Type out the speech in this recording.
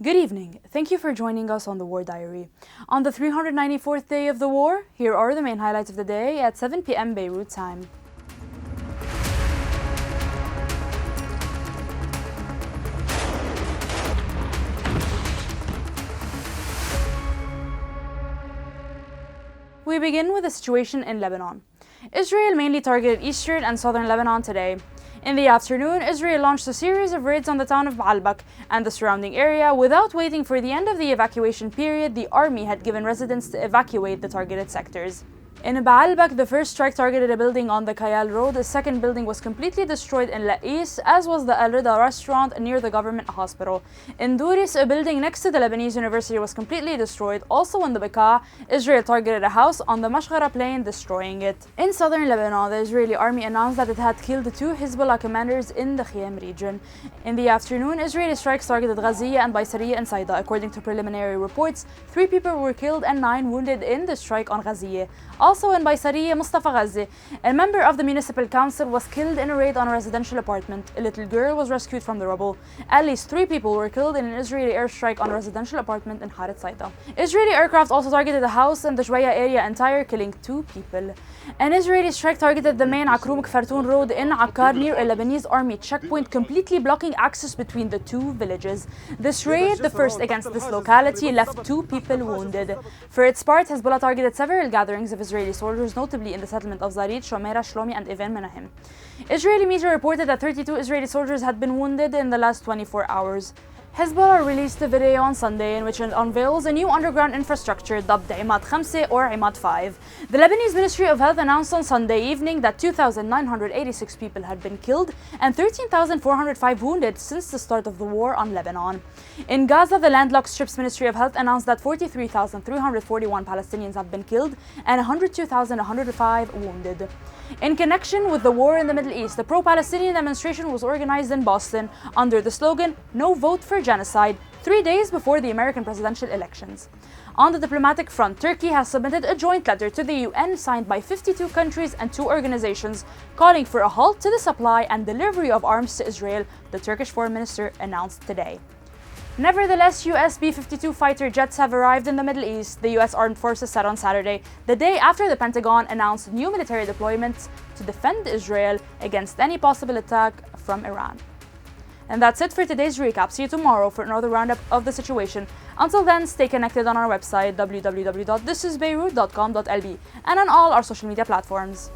Good evening. Thank you for joining us on the War Diary. On the 394th day of the war, here are the main highlights of the day at 7 p.m. Beirut time. We begin with the situation in Lebanon. Israel mainly targeted eastern and southern Lebanon today. In the afternoon, Israel launched a series of raids on the town of Baalbek and the surrounding area. Without waiting for the end of the evacuation period, the army had given residents to evacuate the targeted sectors. In Baalbek, the first strike targeted a building on the Kayal Road. The second building was completely destroyed in La'is, as was the Al Rida restaurant near the government hospital. In Duris, a building next to the Lebanese University was completely destroyed. Also in the Bekaa, Israel targeted a house on the Mashghara plain, destroying it. In southern Lebanon, the Israeli army announced that it had killed 2 Hezbollah commanders in the Khiyam region. In the afternoon, Israeli strikes targeted Ghaziya and Baysariya and Saida. According to preliminary reports, 3 people were killed and 9 wounded in the strike on Ghaziya. Also in Baysariya, Mustafa Ghazi, a member of the municipal council, was killed in a raid on a residential apartment. A little girl was rescued from the rubble. At least 3 people were killed in an Israeli airstrike on a residential apartment in Haret Saida. Israeli aircraft also targeted a house in the Shwaya area entire, killing 2 people. An Israeli strike targeted the main Akroum-Kfartoun road in Akkar near a Lebanese army checkpoint, completely blocking access between the 2 villages. This raid, the first against this locality, left 2 people wounded. For its part, Hezbollah targeted several gatherings of Israeli soldiers, notably in the settlement of Zarid, Shomera, Shlomi, and Even Menachem. Israeli media reported that 32 Israeli soldiers had been wounded in the last 24 hours. Hezbollah released a video on Sunday in which it unveils a new underground infrastructure dubbed Imad 5 or Imad 5. The Lebanese Ministry of Health announced on Sunday evening that 2,986 people had been killed and 13,405 wounded since the start of the war on Lebanon. In Gaza, the landlocked Strip's Ministry of Health announced that 43,341 Palestinians have been killed and 102,105 wounded. In connection with the war in the Middle East, the pro-Palestinian demonstration was organized in Boston under the slogan, "No vote for genocide," 3 days before the American presidential elections. On the diplomatic front, Turkey has submitted a joint letter to the UN signed by 52 countries and 2 organizations calling for a halt to the supply and delivery of arms to Israel, the Turkish foreign minister announced today. Nevertheless, US B-52 fighter jets have arrived in the Middle East, the US Armed Forces said on Saturday, the day after the Pentagon announced new military deployments to defend Israel against any possible attack from Iran. And that's it for today's recap. See you tomorrow for another roundup of the situation. Until then, stay connected on our website www.thisisbeirut.com.lb and on all our social media platforms.